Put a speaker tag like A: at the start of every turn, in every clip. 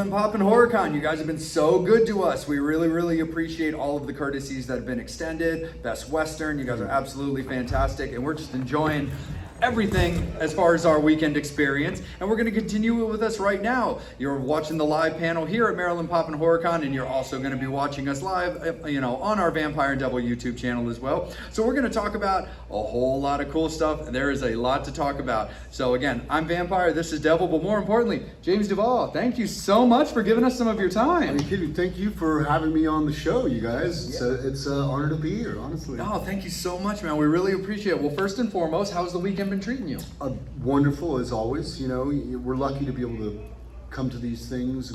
A: Maryland Pop and HorrorCon. You guys have been so good to us. We really, really appreciate all of the courtesies that have been extended. Best Western, you guys are absolutely fantastic, and we're just enjoying everything as far as our weekend experience, and we're going to continue it with us right now. You're watching the live panel here at Maryland Pop and HorrorCon, and you're also going to be watching us live, on our Vampire and Devil YouTube channel as well. So we're going to talk about a whole lot of cool stuff. There is a lot to talk about. So again, I'm Vampire, this is Devil, but more importantly, James Duval, thank you so much for giving us some of your time.
B: Are you kidding? Thank you for having me on the show, you guys. Yeah. It's an honor to be here, honestly.
A: Oh, thank you so much, man. We really appreciate it. Well, first and foremost, how's the weekend been treating you?
B: Wonderful as always. We're lucky to be able to come to these things.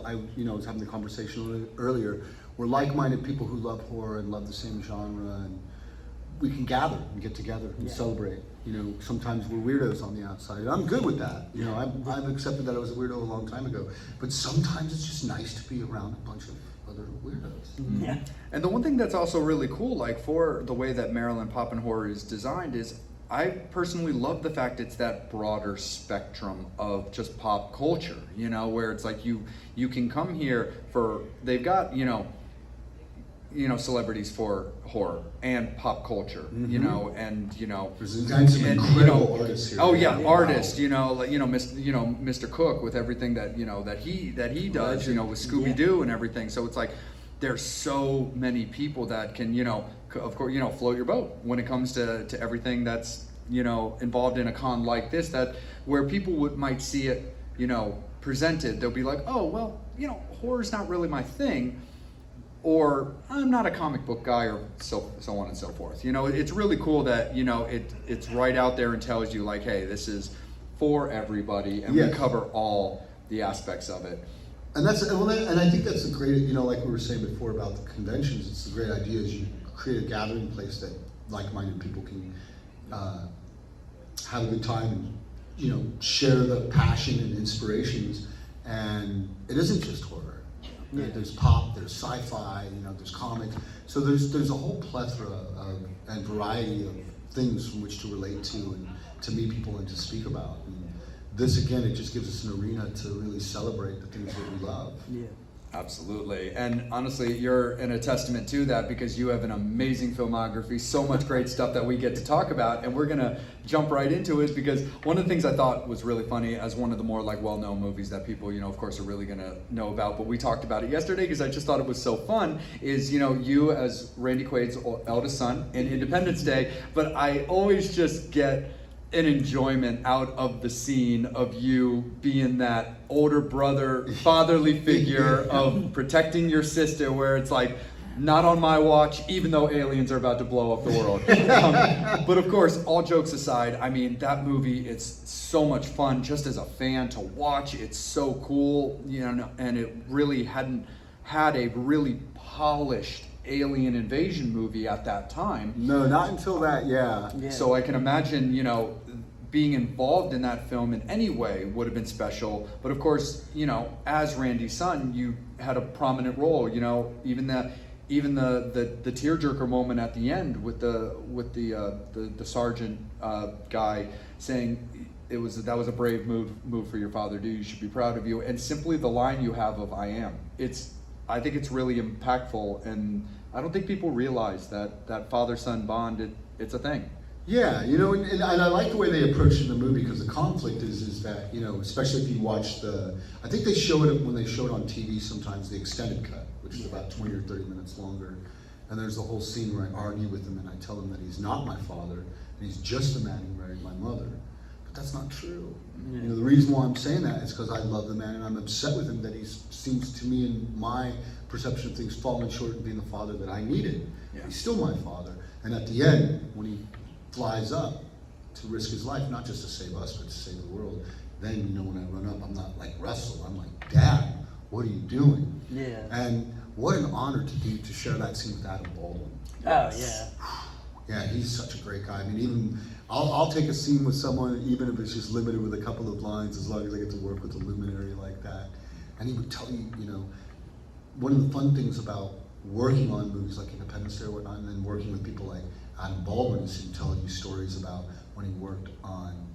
B: I was having the conversation earlier. We're like-minded people who love horror and love the same genre, and we can gather and get together and celebrate. Sometimes we're weirdos on the outside, and I'm good with that. I've accepted that I was a weirdo a long time ago. But sometimes it's just nice to be around a bunch of other weirdos.
A: Mm-hmm. Yeah. And the one thing that's also really cool, like for the way that Maryland Pop and Horror is designed, is I personally love the fact it's that broader spectrum of just pop culture, where it's like you can come here for, they've got, celebrities for horror and pop culture, and
B: there's some incredible artists here.
A: Oh yeah, artists, Mr. Cook with everything that he does, with Scooby Doo and everything. So it's like there's so many people that can, of course, float your boat when it comes to everything that's, involved in a con like this, that where people might see it, presented, they'll be like, oh, well, horror's not really my thing, or I'm not a comic book guy, or so on and so forth. It's really cool that, it's right out there and tells you like, hey, this is for everybody, and we cover all the aspects of it.
B: And I think that's a great, like we were saying before about the conventions, it's a great idea is you create a gathering place that like-minded people can have a good time and, share the passion and inspirations. And it isn't just horror. Yeah. There's pop, there's sci-fi, there's comics. So there's a whole plethora and variety of things from which to relate to and to meet people and to speak about. And this, again, it just gives us an arena to really celebrate the things that we love.
A: Yeah, absolutely. And honestly, you're a testament to that, because you have an amazing filmography, so much great stuff that we get to talk about, and we're gonna jump right into it, because one of the things I thought was really funny, as one of the more like well-known movies that people, of course, are really gonna know about, but we talked about it yesterday because I just thought it was so fun, is, you as Randy Quaid's eldest son in Independence Day, but I always just get an enjoyment out of the scene of you being that older brother, fatherly figure of protecting your sister, where it's like, not on my watch, even though aliens are about to blow up the world. But of course, all jokes aside, I mean, that movie, it's so much fun just as a fan to watch. It's so cool, and it really hadn't had a really polished alien invasion movie at that time.
B: No, not until that, yeah.
A: So I can imagine, being involved in that film in any way would have been special. But of course, as Randy's son, you had a prominent role, even the tearjerker moment at the end with the sergeant guy saying that was a brave move for your father, dude. You should be proud of you. And simply the line you have of "I am." I think it's really impactful, and I don't think people realize that father-son bond, it's a thing.
B: Yeah, and I like the way they approach it in the movie, because the conflict is that, especially if you watch I think they show it when they show it on TV sometimes, the extended cut, which is about 20 or 30 minutes longer. And there's the whole scene where I argue with him and I tell him that he's not my father, and he's just the man who married my mother. But that's not true. Yeah. The reason why I'm saying that is because I love the man, and I'm upset with him that he seems to me, in my perception of things, falling short in being the father that I needed. Yeah. He's still my father. And at the end, when he flies up to risk his life, not just to save us, but to save the world, then, when I run up, I'm not like Russell. I'm like, Dad, what are you doing? Yeah. And what an honor to share that scene with Adam Baldwin.
C: Oh, yeah.
B: Yeah, he's such a great guy. I mean, even I'll take a scene with someone, even if it's just limited with a couple of lines, as long as I get to work with a luminary like that. And he would tell you, one of the fun things about working on movies like Independence Day or whatnot, and then working with people like Adam Baldwin, is him telling you stories about when he worked on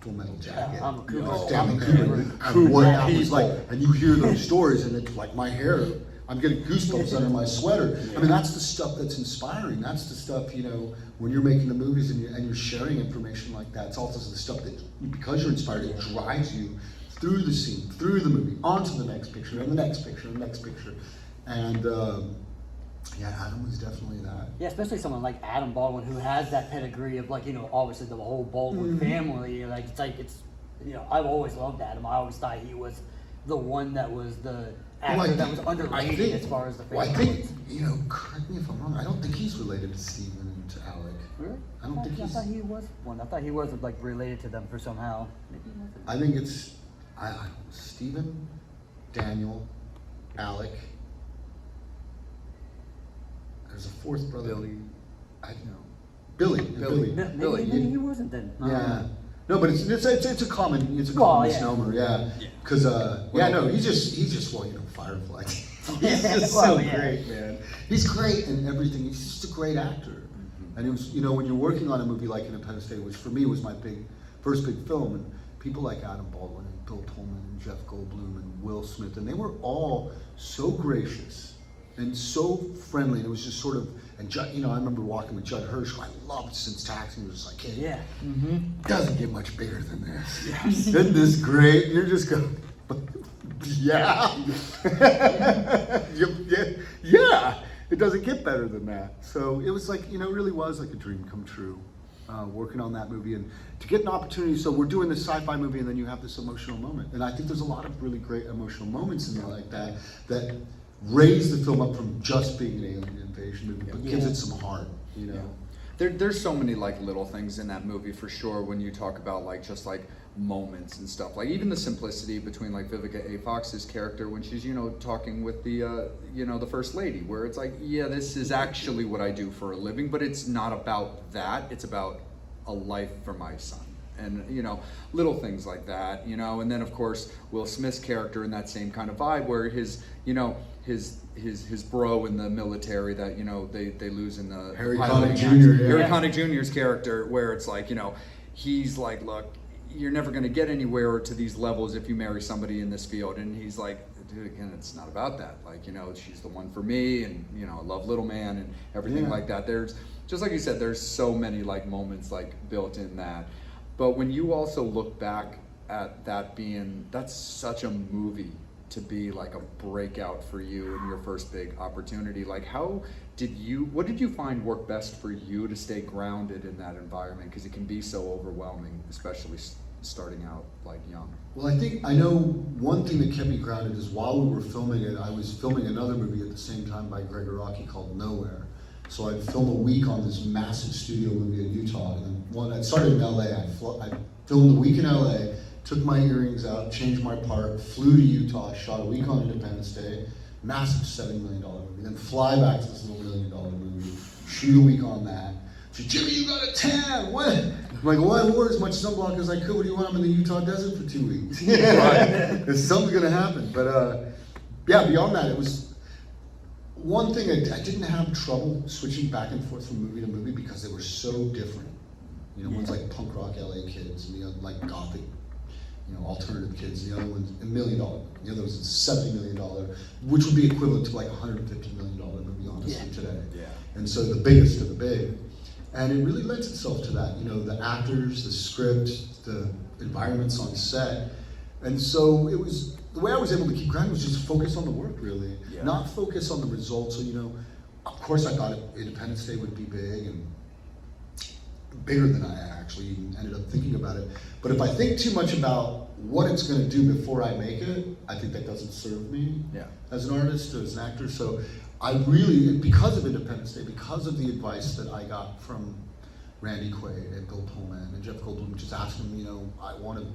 B: Full Metal Jacket.
C: I'm a Kubrick.
B: Oh, Stanley
C: Kubrick.
B: Kubrick. And what that was
A: people.
B: like, and you hear those stories, and it's like my hair. I'm getting goosebumps under my sweater. I mean, that's the stuff that's inspiring. That's the stuff, you know, when you're making the movies and you're sharing information like that. It's also the stuff that, because you're inspired, it drives you through the scene, through the movie, onto the next picture, and the next picture, and the next picture. And yeah, Adam was definitely that.
C: Yeah, especially someone like Adam Baldwin who has that pedigree of like, you know, obviously the whole Baldwin family. Like it's you know, I've always loved Adam. I always thought he was the one that was the actor that was underrated as far as the family.
B: Well, I think, you know, correct me if I'm wrong, I don't think he's related to Steven and to Alec.
C: Really?
B: I don't think
C: I thought he was one. I thought he was like related to them for somehow. Maybe he wasn't.
B: I think it's Steven, Daniel, Alec. There's a fourth brother.
A: Billy.
B: I don't know. Billy.
C: Maybe he wasn't then.
B: Yeah. No, but it's a common
C: Well, yeah.
B: misnomer. Yeah.
A: Yeah.
B: Because he's just well, you know, Firefly. He's just
C: Well,
B: so
C: yeah.
B: great, man. He's great in everything. He's just a great actor. And it was, you know, when you're working on a movie like Independence Day, which for me was my first big film, and people like Adam Baldwin and Bill Pullman and Jeff Goldblum and Will Smith, and they were all so gracious and so friendly, and it was just sort of, and Judd, you know, I remember walking with Judd Hirsch, who I loved since Taxi. He was like, hey,
C: Yeah.
B: doesn't get much bigger than this. Yes. Isn't this great? You're just going, yeah. Yeah. It doesn't get better than that. So it was like, you know, it really was like a dream come true, working on that movie. And to get an opportunity, so we're doing this sci-fi movie and then you have this emotional moment. And I think there's a lot of really great emotional moments in there like that, that raise the film up from just being an alien invasion movie, but gives it some heart, you know.
A: There's so many like little things in that movie for sure when you talk about like just like moments and stuff, like even the simplicity between like Vivica A. Fox's character when she's, you know, talking with the you know, the first lady, where it's like, yeah, this is actually what I do for a living, but it's not about that, it's about a life for my son. And, you know, little things like that, you know. And then of course Will Smith's character in that same kind of vibe where his, you know, his bro in the military that, you know, they lose in the
B: Harry
A: piloting
B: Connick Jr.,
A: accident.
B: yeah.
A: Harry Connick Jr.'s character, where it's like, you know, he's like, look, you're never going to get anywhere to these levels if you marry somebody in this field. And he's like, dude, again, it's not about that. Like, you know, she's the one for me, and, you know, I love Little Man and everything like that. There's, just like you said, there's so many like moments like built in that. But when you also look back at that being, that's such a movie to be like a breakout for you and your first big opportunity. Like, what did you find worked best for you to stay grounded in that environment? Because it can be so overwhelming, especially starting out like young.
B: Well, I know one thing that kept me grounded is while we were filming it, I was filming another movie at the same time by Greg Araki called Nowhere. So I'd film a week on this massive studio movie in Utah, and then one that started in LA. I filmed a week in LA, took my earrings out, changed my part, flew to Utah, shot a week on Independence Day, massive $7 million movie, then fly back to this little $1 million movie, shoot a week on that. She said, Jimmy, you got a tan, what? I'm like, well, I wore as much sunblock as I could. What do you want? I'm in the Utah desert for 2 weeks. Something's gonna happen. But yeah, beyond that, it was one thing I didn't have trouble switching back and forth from movie to movie because they were so different. You know, one's like punk rock LA kids, and the other like gothic, you know, alternative kids. The other one's $1 million. The other was $70 million, which would be equivalent to like $150 million movie, honestly, today.
A: Yeah.
B: And so the biggest of the big. And it really lends itself to that, you know, the actors, the script, the environments on set. And so it was, the way I was able to keep grounded was just focus on the work, really.
A: Yeah.
B: Not focus on the results. So, you know, of course I thought Independence Day would be big and bigger than I actually even ended up thinking about it. But if I think too much about what it's gonna do before I make it, I think that doesn't serve me as an artist or as an actor. So I really, because of Independence Day, because of the advice that I got from Randy Quaid and Bill Pullman and Jeff Goldblum, just asking them, you know, I want to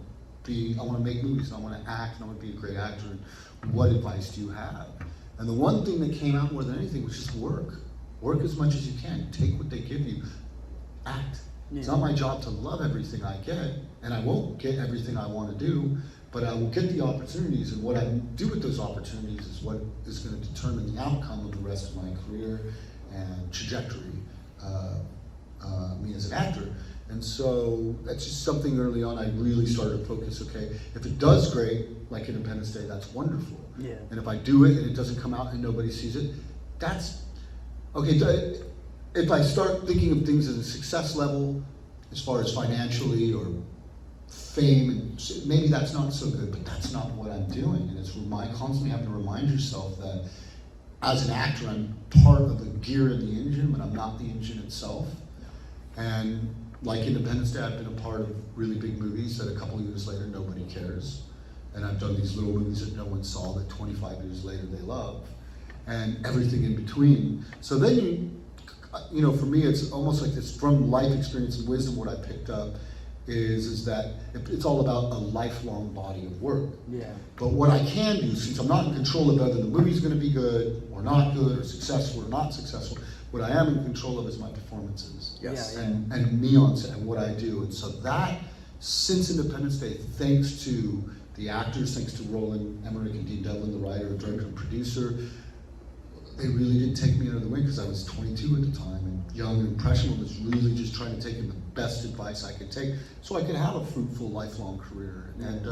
B: make movies, and I want to act, and I want to be a great actor, and what advice do you have? And the one thing that came out more than anything was just work. Work as much as you can, take what they give you, act. It's not my job to love everything I get, and I won't get everything I want to do, but I will get the opportunities, and what I do with those opportunities is what is going to determine the outcome of the rest of my career and trajectory, me as an actor. And so that's just something early on I really started to focus, okay, if it does great, like Independence Day, that's wonderful.
C: Yeah.
B: And if I do it and it doesn't come out and nobody sees it, that's, okay, if I start thinking of things as a success level, as far as financially or fame, and maybe that's not so good, but that's not what I'm doing. And it's constantly having to remind yourself that as an actor, I'm part of the gear in the engine, but I'm not the engine itself. And like Independence Day, I've been a part of really big movies that a couple of years later nobody cares. And I've done these little movies that no one saw that 25 years later they love. And everything in between. So then you know, for me, it's almost like this from life experience and wisdom. What I picked up is that it's all about a lifelong body of work.
C: Yeah.
B: But what I can do, since I'm not in control of whether the movie's going to be good or not good, or successful or not successful, what I am in control of is my performances.
A: Yes.
C: Yeah,
B: And me on set and what I do. And so that, since Independence Day, thanks to the actors, thanks to Roland Emmerich and Dean Devlin, the writer, director, and producer, they really did take me under the wing because I was 22 at the time and young and impressionable, was really just trying to take in the best advice I could take so I could have a fruitful, lifelong career. And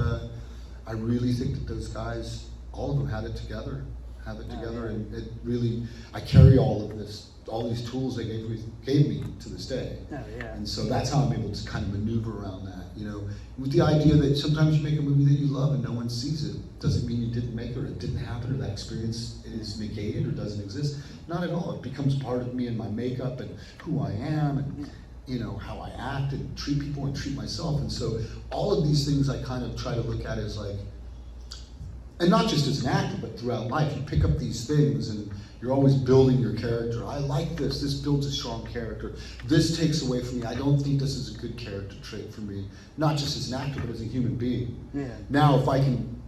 B: I really think that those guys, all of them had it together, and it really, I carry all of this, all these tools they gave me to this day.
C: Oh, yeah.
B: And so that's how I'm able to kind of maneuver around that, you know, with the idea that sometimes you make a movie that you love and no one sees it. Doesn't mean you didn't make it or it didn't happen or that experience is negated or doesn't exist. Not at all. It becomes part of me and my makeup and who I am and, you know, how I act and treat people and treat myself. And so all of these things I kind of try to look at as like, and not just as an actor, but throughout life, you pick up these things and you're always building your character. I like this builds a strong character. This takes away from me. I don't think this is a good character trait for me, not just as an actor, but as a human being.
C: Yeah.
B: Now, if I can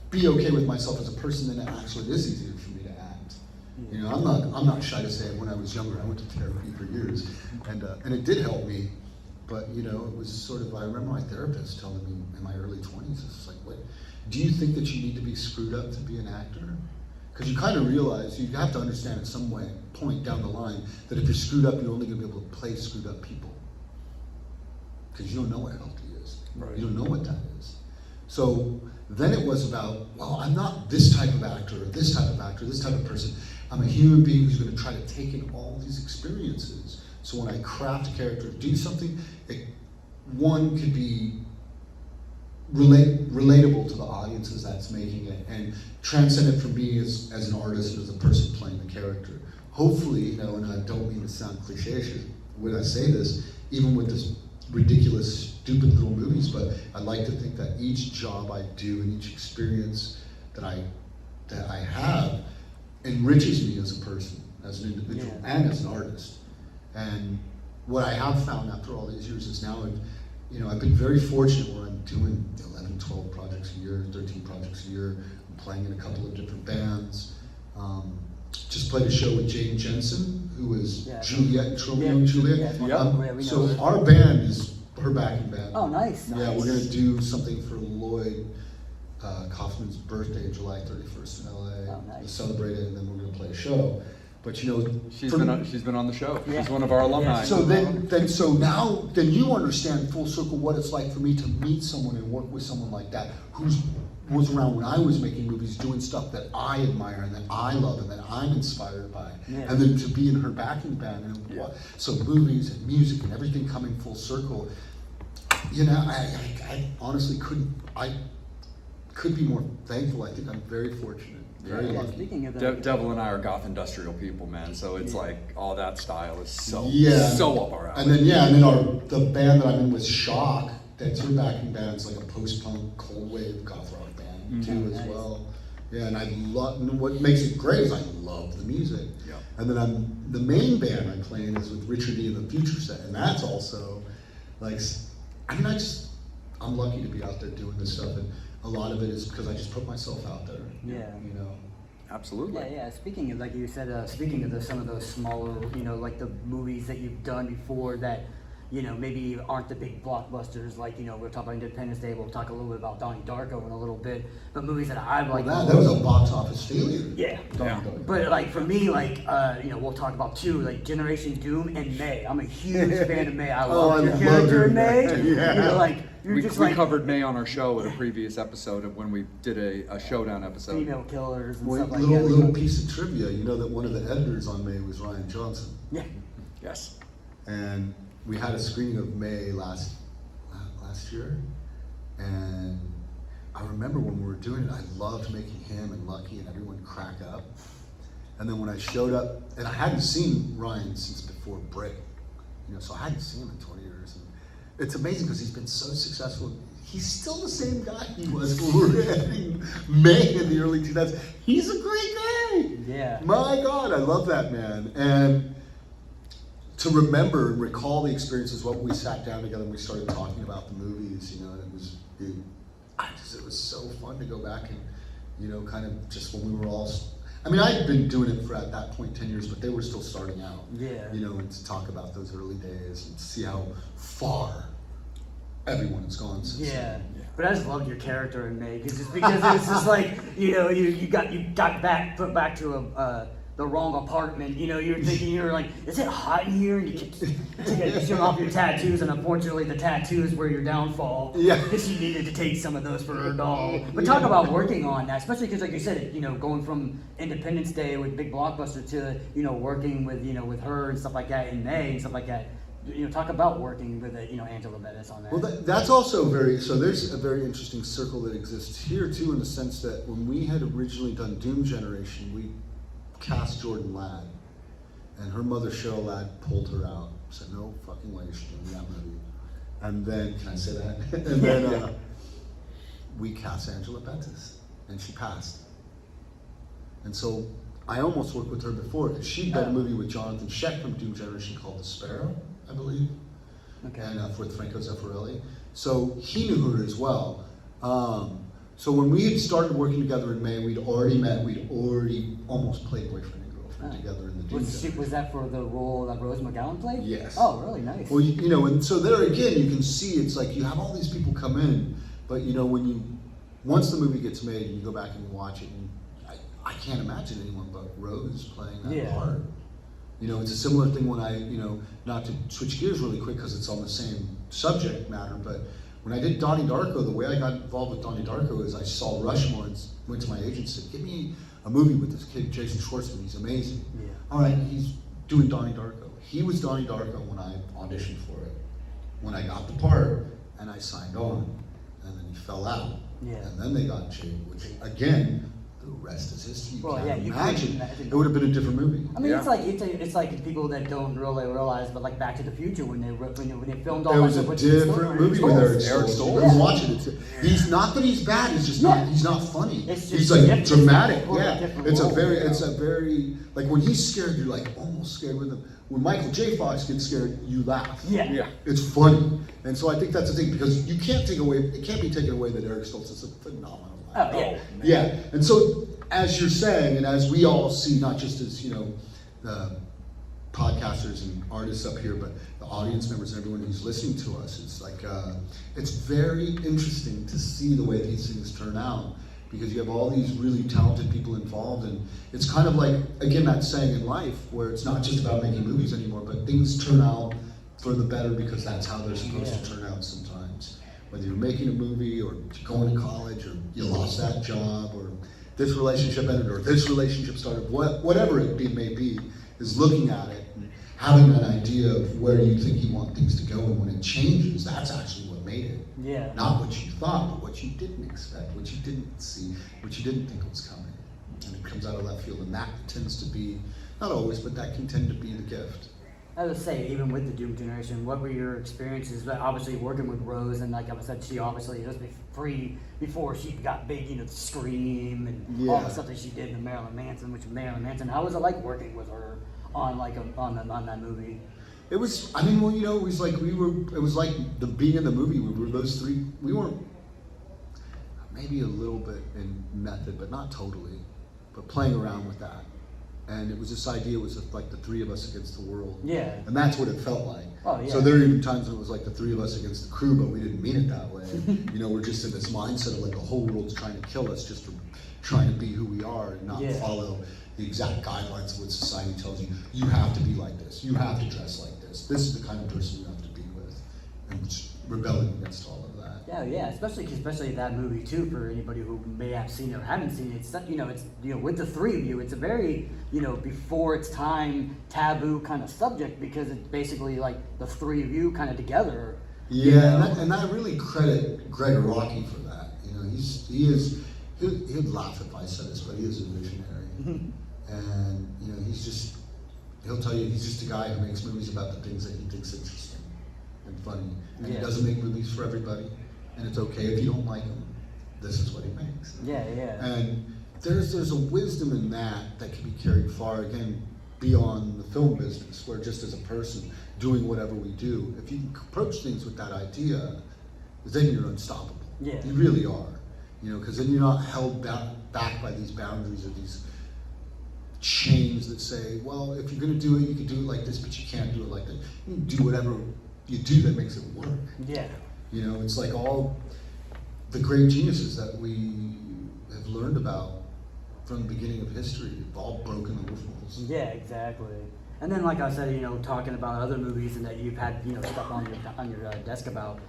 B: be okay with myself as a person, then it actually is easier for me to act.
C: Yeah.
B: You know, I'm not shy to say it. When I was younger, I went to therapy for years, and it did help me. But you know, it was sort of, I remember my therapist telling me in my early 20s, it's like, what, do you think that you need to be screwed up to be an actor? Because you kind of realize, you have to understand at some point down the line, that if you're screwed up, you're only going to be able to play screwed up people. Because you don't know what healthy is.
A: Right.
B: You don't know what that is. So then it was about, well, I'm not this type of actor, or this type of actor, this type of person. I'm a human being who's going to try to take in all these experiences. So when I craft a character, do something, one could be relatable to the audiences that's making it, and transcendent for me as an artist, as a person playing the character. Hopefully, you know, and I don't mean to sound cliche when I say this, even with this ridiculous, stupid little movies, but I like to think that each job I do and each experience that I have enriches me as a person, as an individual, and as an artist. And what I have found after all these years is now, you know, I've been very fortunate where I'm doing 11, 12 projects a year, 13 projects a year. I'm playing in a couple of different bands. Just played a show with Jane Jensen, who is Juliet and Romeo and Juliet. So our band is her backing band.
C: Oh, nice.
B: Yeah, we're gonna do something for Lloyd Kaufman's birthday, July 31st in LA.
C: Oh, nice.
B: To celebrate it, and then we're gonna play a show. But you know,
A: She's been on the show.
C: Yeah.
A: She's one of our alumni.
B: so then you understand full circle what it's like for me to meet someone and work with someone like that who was around when I was making movies, doing stuff that I admire and that I love and that I'm inspired by, and then to be in her backing band and so movies and music and everything coming full circle. You know, I honestly could be more thankful. I think I'm very fortunate. Very lucky.
C: Speaking of that,
A: Devil and I are goth industrial people, man. So it's like all that style is so up our alley.
B: And then the band that I'm in with Shock, that's her backing band. It's like a post-punk, cold wave goth rock band too as well. Yeah, and I love. And what makes it great is I love the music.
A: Yeah.
B: And then the main band I play in is with Richard E. and the Future Set, and that's also like, I'm lucky to be out there doing this stuff, and a lot of it is because I just put myself out there.
C: Yeah.
B: You know.
A: Absolutely.
C: Yeah. Speaking of, like you said, speaking of some of those smaller, you know, like the movies that you've done before that, maybe aren't the big blockbusters like, we're talking about Independence Day, we'll talk a little bit about Donnie Darko in a little bit, but movies that I like.
B: Well, that was a box office failure.
C: Yeah.
B: Donnie Darko.
C: But like for me, like we'll talk about two, like Generation Doom and May. I'm a huge fan of May. I love your character in May.
B: Yeah.
A: We covered May on our show at a previous episode of when we did a showdown episode.
C: Female killers and
B: Well,
C: stuff like that.
B: little piece of trivia, you know that one of the editors on May was Ryan Johnson.
C: Yeah.
A: Yes.
B: And we had a screening of May last year, and I remember when we were doing it, I loved making him and Lucky and everyone crack up. And then when I showed up, and I hadn't seen Ryan since before Brick, so I hadn't seen him in 20 years. And it's amazing because he's been so successful. He's still the same guy he was when we were editing May in the early 2000s. He's a great guy.
C: Yeah.
B: My God, I love that man. And to remember and recall the experiences when we sat down together and we started talking about the movies, and it was so fun to go back and, kind of just when we were all, I'd been doing it for at that point 10 years, but they were still starting out.
C: Yeah.
B: And to talk about those early days and see how far everyone has gone since.
C: Yeah. But I just loved your character in May because it's just like you got put back to the wrong apartment. You're thinking, you're like, is it hot in here? And you show off your tattoos, and unfortunately the tattoos were your downfall.
B: Yeah.
C: Because she needed to take some of those for her doll. But talk about working on that, especially because like you said, going from Independence Day with big blockbuster to working with her and stuff like that in May and stuff like that. Talk about working with Angela Bettis on that.
B: Well, that's also so there's a very interesting circle that exists here too, in the sense that when we had originally done Doom Generation, we cast Jordan Ladd, and her mother Cheryl Ladd pulled her out, said no fucking way she's doing that movie. And then, can I say that? And then we cast Angela Bettis, and she passed. And so I almost worked with her before, because she'd done a movie with Jonathan Sheck from Doom Generation called The Sparrow, I believe.
C: Okay.
B: And with Franco Zeffirelli. So he knew her as well. So when we had started working together in May, we'd already met, we'd already almost played boyfriend and girlfriend together in the Doom Generation.
C: Was that for the role that Rose McGowan played?
B: Yes.
C: Oh, really nice.
B: Well, and so there again, you can see it's like you have all these people come in, but once the movie gets made and you go back and you watch it, and I can't imagine anyone but Rose playing that part. It's a similar thing when I, not to switch gears really quick because it's on the same subject matter, but when I did Donnie Darko, the way I got involved with Donnie Darko is I saw Rushmore and went to my agent and said, give me a movie with this kid, Jason Schwartzman, he's amazing.
C: Yeah.
B: All right, he's doing Donnie Darko. He was Donnie Darko when I auditioned for it. When I got the part and I signed on, and then he fell out.
C: Yeah.
B: And then they got Jade, which again, the rest is history. You can't
C: you
B: imagine.
C: couldn't imagine.
B: It would have been a different movie.
C: It's like people that don't really realize, but like Back to the Future when they filmed all
B: It
C: that
B: was a
C: stuff.
B: different movie with Eric Stoltz. You can watch it. He's not that he's bad. He's just not. He's not funny.
C: It's just
B: He's like
C: different.
B: dramatic.
C: It's
B: Yeah.
C: a different
B: It's
C: role.
B: a very like when he's scared, you're like almost scared with him. When Michael J. Fox gets scared, you laugh.
C: Yeah.
B: It's funny, and so I think that's the thing because you can't take away. It can't be taken away that Eric Stoltz is a phenomenal actor.
C: Oh, yeah.
B: Yeah, and so as you're saying, and as we all see, not just as the podcasters and artists up here, but the audience members and everyone who's listening to us, it's like it's very interesting to see the way these things turn out because you have all these really talented people involved, and it's kind of like again that saying in life where it's not just about making movies anymore, but things turn out for the better because that's how they're supposed to turn out sometimes. Whether you're making a movie or going to college or you lost that job or this relationship ended or this relationship started, whatever it may be, is looking at it and having an idea of where you think you want things to go, and when it changes, that's actually what made it.
C: Yeah.
B: Not what you thought, but what you didn't expect, what you didn't see, what you didn't think was coming. And it comes out of left field, and that tends to be, not always, but that can tend to be the gift.
C: I would say, even with the Doom Generation, what were your experiences? Obviously, working with Rose, and like I said, she obviously just before she got big, Scream and all the stuff that she did in Marilyn Manson, how was it like working with her on that movie?
B: It was, it was like it was like the being in the movie. We were those three. We weren't maybe a little bit in method, but not totally. But playing around with that, And it was this idea, it was like the three of us against the world.
C: Yeah.
B: And that's what it felt like.
C: Oh, yeah.
B: So there were even times when it was like the three of us against the crew, but we didn't mean it that way. You know, we're just in this mindset of like the whole world's trying to kill us just for trying to be who we are and not
C: Yeah.
B: follow the exact guidelines of what society tells you. You have to be like this. You have to dress like this. This is the kind of person you have to be with. And just rebelling against all of that.
C: Yeah, especially that movie too. For anybody who may have seen it or haven't seen it, it's with the three of you, it's a very before its time taboo kind of subject because it's basically like the three of you kind of together.
B: Yeah, and I really credit Greg Rocky for that. You know, he'd laugh if I said this, but he is a visionary, and he'll tell you he's just a guy who makes movies about the things that he thinks interesting and funny, and he doesn't make movies for everybody. And it's okay if you don't like him. This is what he makes.
C: Yeah.
B: And there's a wisdom in that can be carried far, again, beyond the film business, where just as a person doing whatever we do, if you approach things with that idea, then you're unstoppable.
C: Yeah.
B: You really are. Because then you're not held back by these boundaries or these chains that say, well, if you're going to do it, you can do it like this, but you can't do it like that. You can do whatever you do that makes it work.
C: Yeah.
B: It's like all the great geniuses that we have learned about from the beginning of history have all broken the rules.
C: Yeah, exactly. And then, like I said, talking about other movies and that you've had, stuff on your desk about,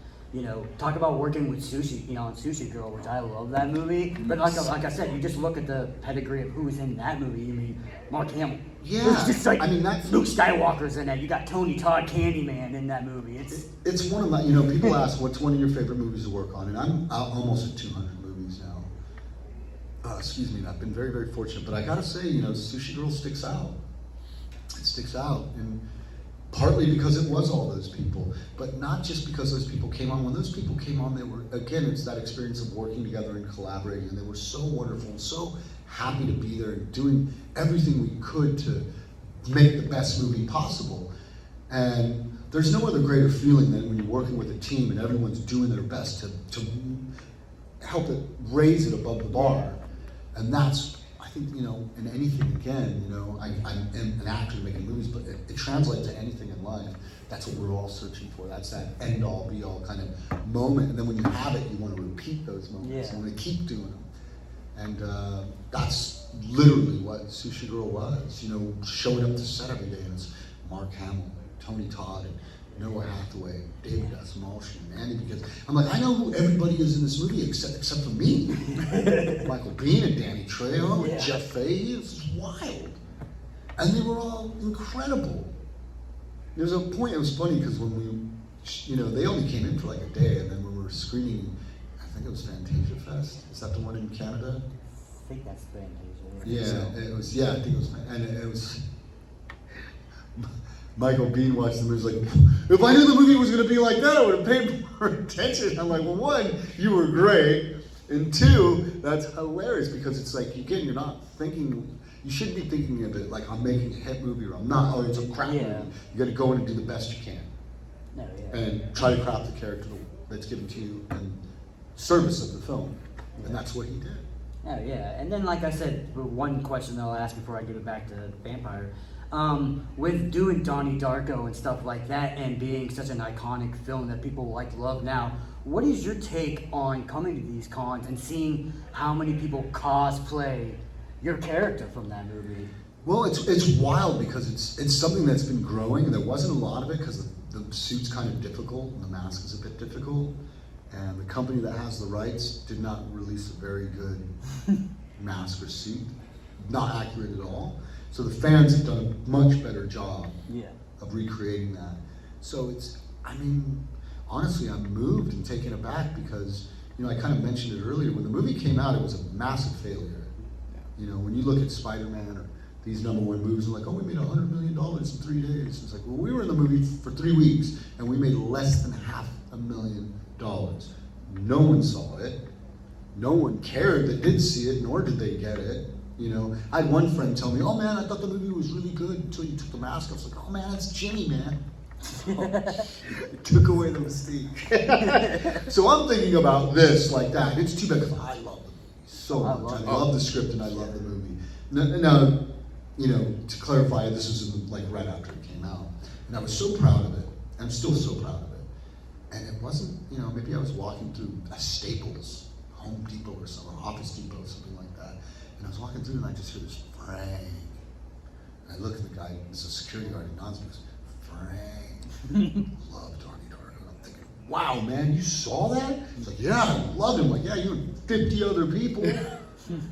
C: talk about working with Sushi, on Sushi Girl, which I love that movie. But like I said, you just look at the pedigree of who's in that movie. You mean Mark Hamill?
B: Yeah,
C: it's just like
B: that's
C: Luke Skywalker's in that. You got Tony Todd, Candyman in that movie.
B: It's one of my. People ask what's one of your favorite movies to work on, and I'm almost at 200 movies now. Excuse me, and I've been very, very fortunate. But I gotta say, Sushi Girl sticks out. It sticks out, and partly because it was all those people, but not just because those people came on. When those people came on, they were, again, it's that experience of working together and collaborating, and they were so wonderful and so happy to be there and doing everything we could to make the best movie possible. And there's no other greater feeling than when you're working with a team and everyone's doing their best to help it raise it above the bar. And that's, I think, in anything, again, I'm an actor making movies, but it translates to anything in life. That's what we're all searching for. That's that end all be all kind of moment. And then when you have it, you want to repeat those moments.
C: Yeah.
B: You want to keep doing them. And that's literally what Sushi Girl was. Showing up to set every day, and it's Mark Hamill, Tony Todd, and Noah Hathaway, David S. Malsh, and Andy, because I'm like, I know who everybody is in this movie except for me. Michael Biehn and Danny Trejo and Jeff Fahey. It's wild. And they were all incredible. There's a point, it was funny because when we, they only came in for like a day, and then when we were screening, I think it was Fantasia Fest. Is that the one in Canada?
C: I think that's Fantasia.
B: Yeah, it was. Yeah, I think it was, and it was. Michael Biehn watched the movie. Like, if I knew the movie was going to be like that, I would have paid more attention. I'm like, well, one, you were great, and two, that's hilarious because it's like, again, you're not thinking. You shouldn't be thinking of it like I'm making a hit movie or I'm not. Oh, it's a crap movie. You got to go in and do the best you can, and try to craft the character that's given to you in service of the film, and that's what he did.
C: Oh yeah, and then like I said, one question that I'll ask before I give it back to Vampire. With doing Donnie Darko and stuff like that and being such an iconic film that people love now, what is your take on coming to these cons and seeing how many people cosplay your character from that movie?
B: Well, it's wild because it's something that's been growing. There wasn't a lot of it because the suit's kind of difficult and the mask is a bit difficult. And the company that has the rights did not release a very good mask or suit. Not accurate at all. So the fans have done a much better job of recreating that. So honestly, I'm moved and taken aback because, I kind of mentioned it earlier. When the movie came out, it was a massive failure. When you look at Spider-Man or these #1 movies, they're like, oh, we made $100 million in 3 days. It's like, well, we were in the movie for 3 weeks and we made less than $500,000. No one saw it. No one cared that did see it, nor did they get it. I had one friend tell me, oh man, I thought the movie was really good until you took the mask off. I was like, oh man, that's Jimmy, man. It took away the mystique. So I'm thinking about this like that. It's too bad because I love the movie so much. I love the script and I love the movie. Now, to clarify, this was like right after it came out, and I was so proud of it. I'm still so proud of it. And it wasn't, maybe I was walking through a Staples, Home Depot or something, Office Depot or something like that, and I was walking through and I just hear this Frank. And I look at the guy, it's a security guard, and nods and goes, Frank, love Donnie Darko. And I'm thinking, wow, man, you saw that? He's like, yeah, I loved him. Like, yeah, you and 50 other people.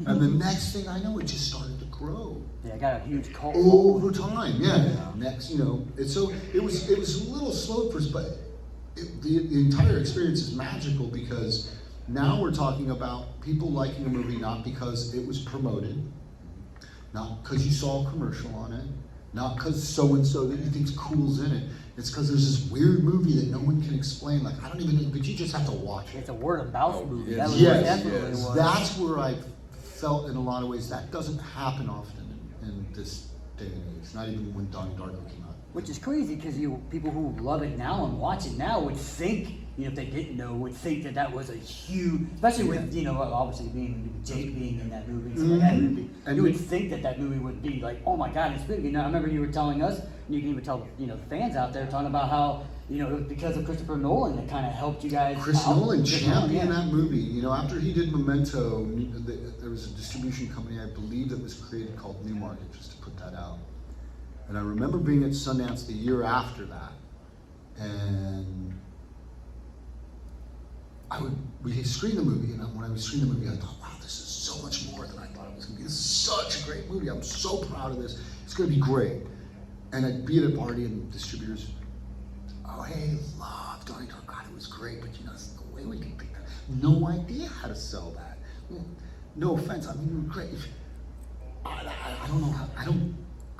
B: And the next thing I know, it just started to grow.
C: Yeah, I got a huge cult
B: over time. Yeah. Next, it's so it was a little slow at first, but the entire experience is magical because now we're talking about people liking a movie not because it was promoted, not because you saw a commercial on it, not because so and so that you think's cool's in it. It's because there's this weird movie that no one can explain. Like, I don't even know, but you just have to watch it.
C: It's a word of mouth movie. That was
B: Yes,
C: definitely was.
B: That's where I felt in a lot of ways that doesn't happen often in this day and age. Not even when Donnie Darko came out.
C: Which is crazy because people who love it now and watch it now would think, if they didn't know, would think that was a huge, especially with obviously Jake being in that movie and stuff like that.
B: And
C: you would think that movie would be like, oh my God, it's big. I remember you were telling us, and you can even tell the fans out there talking about how it was because of Christopher Nolan that kind of helped you guys.
B: Chris Nolan championed
C: yeah.
B: that movie. After he did Memento, there was a distribution company I believe that was created called Newmarket, just to put that out. And I remember being at Sundance the year after that, and we screened the movie, and when I was screening the movie, I thought, wow, this is so much more than I thought it was going to be. This is such a great movie. I'm so proud of this. It's going to be great. And I'd be at a party, and distributors, oh, hey, love Donnie Darko. God, it was great, but there's no way we can pick that. No idea how to sell that. No offense, I mean, you were great. I don't know how. I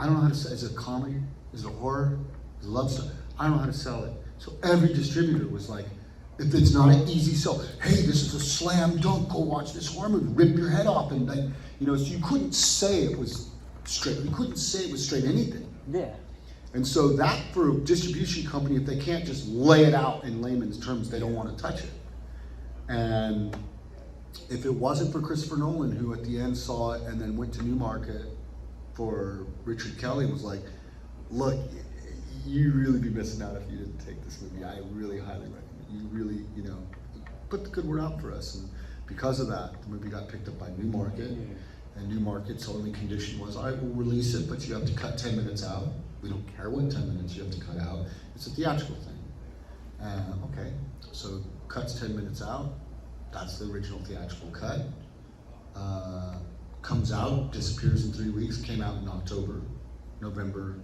B: don't know how to sell. Is it a comedy? Is it a horror? Is it a love story? I don't know how to sell it. So every distributor was like, if it's not an easy sell, hey, this is a slam dunk. Go watch this horror movie. Rip your head off, and so you couldn't say it was straight. You couldn't say it was straight anything.
C: Yeah.
B: And so that for a distribution company, if they can't just lay it out in layman's terms, they don't want to touch it. And if it wasn't for Christopher Nolan, who at the end saw it and then went to Newmarket for Richard Kelly, was like, look, you'd really be missing out if you didn't take this movie. I really highly recommend it. You really, put the good word out for us. And because of that, the movie got picked up by Newmarket. And Newmarket's only condition was, all right, we'll release it, but you have to cut 10 minutes out. We don't care what 10 minutes you have to cut out. It's a theatrical thing. Okay, so cuts 10 minutes out. That's the original theatrical cut. Comes out, disappears in 3 weeks, came out in November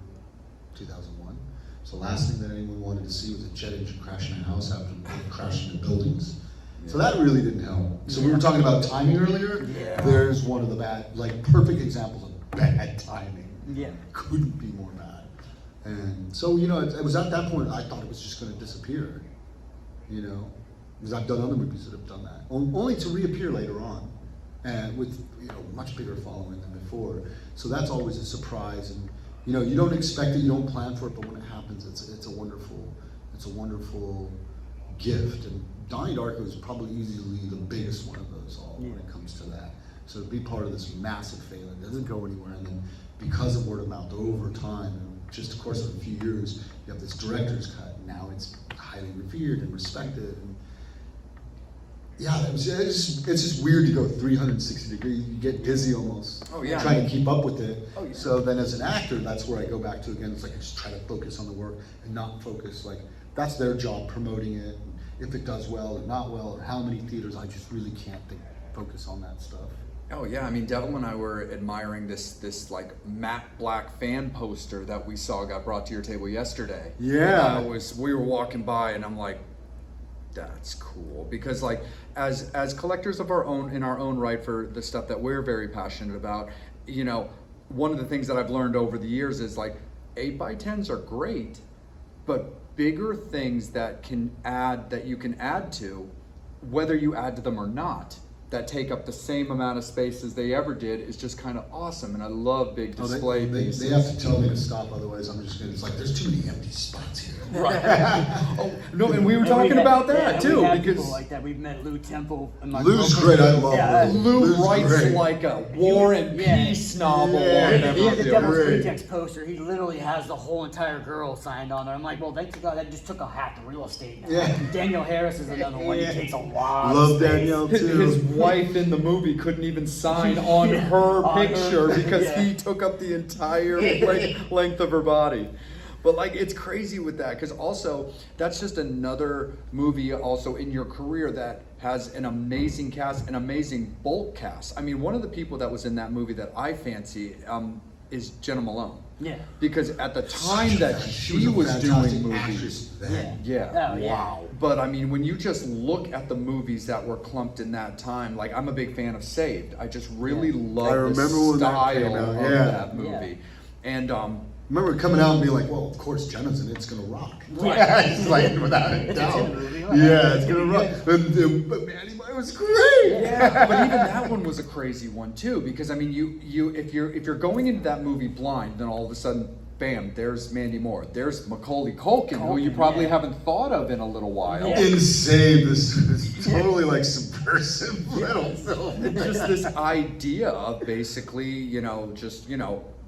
B: 2001. So the last thing that anyone wanted to see was a jet engine crashing a house after crashing into buildings. So that really didn't help. So we were talking about timing earlier.
C: Yeah.
B: There's one of the perfect examples of bad timing.
C: Yeah.
B: Couldn't be more bad. And so, it was at that point I thought it was just going to disappear. Because I've done other movies that have done that, only to reappear later on, and with much bigger following than before. So that's always a surprise, and you don't expect it, you don't plan for it, but when it happens, it's a wonderful gift. And Donnie Darko is probably easily the biggest one of those all when it comes to that. So to be part of this massive failing, it doesn't go anywhere, and then because of word of mouth over time, and just the course of a few years, you have this director's cut, and now it's highly revered and respected. And it's just weird to go 360 degrees. You get dizzy almost trying to keep up with it.
A: Oh, yeah.
B: So then as an actor, that's where I go back to again. It's like I just try to focus on the work and not focus, that's their job, promoting it. And if it does well or not well, or how many theaters, I just really can't focus on that stuff.
A: Oh yeah, I mean, Devil and I were admiring this matte black fan poster that we saw got brought to your table yesterday.
B: Yeah.
A: We were walking by and I'm like, that's cool, because as collectors of in our own right for the stuff that we're very passionate about, one of the things that I've learned over the years is 8x10s are great, but bigger things that you can add to, whether you add to them or not, that take up the same amount of space as they ever did is just kind of awesome, and I love big
B: Oh,
A: display pieces.
B: they have to tell me to stop, otherwise I'm just gonna, it's like, there's too many empty spots here.
A: Right. Oh, no, and we were
C: And
A: talking
C: we've
A: about
C: had-
A: that
C: yeah,
A: too,
C: we've had
A: because
C: people like that. We've met Lou Temple. And my
B: Lou's
C: girlfriend.
B: great, I love
C: Yeah,
B: Lou.
A: Lou
B: Lou's
A: writes
B: great.
A: like a War and
C: Yeah.
A: Peace novel
B: Yeah.
A: on
C: He
A: them.
C: has the Devil's
B: Great.
C: Pretext poster. He literally has the whole entire girl signed on there. I'm like, well, they took out, that just took a half the real estate now.
B: Yeah.
C: Danielle Harris is another one.
B: Yeah.
C: He takes a lot.
B: Love
C: of space.
B: Danielle
A: His
B: too.
A: wife in the movie couldn't even sign on
C: Yeah.
A: her
C: On her.
A: picture because
C: Yeah.
A: he took up the entire length of her body. But like, it's crazy with that, because also that's just another movie also in your career that has an amazing cast, an amazing bulk cast. I mean, one of the people that was in that movie that I fancy is Jenna Malone.
C: Yeah.
A: Because at the time that she
B: a
A: was
B: fantastic
A: doing
B: actress
A: movies,
B: then.
A: yeah.
C: Oh, yeah.
B: Wow.
A: But I mean, when you just look at the movies that were clumped in that time, like I'm a big fan of Saved. I just really love
B: I remember
A: the
B: when that
A: style
B: came out,
A: of
B: yeah.
A: that movie. And
B: Remember coming out and being like, well, of course Jenna's in it, it's gonna rock.
C: Right.
B: It's like, without a
C: It's a
B: doubt.
C: Jenna movie, like,
B: Yeah, it's
C: it's
B: gonna
C: gonna
B: rock.
C: be
B: But Mandy Moore was great.
A: yeah, but even that one was a crazy one too, because I mean, you if you're going into that movie blind, then all of a sudden, bam, there's Mandy Moore, there's Macaulay Culkin, who you
C: Culkin,
A: probably
C: yeah.
A: haven't thought of in a little while.
C: Yeah.
B: Insane. This is totally like subversive little film.
A: It's just this idea of basically,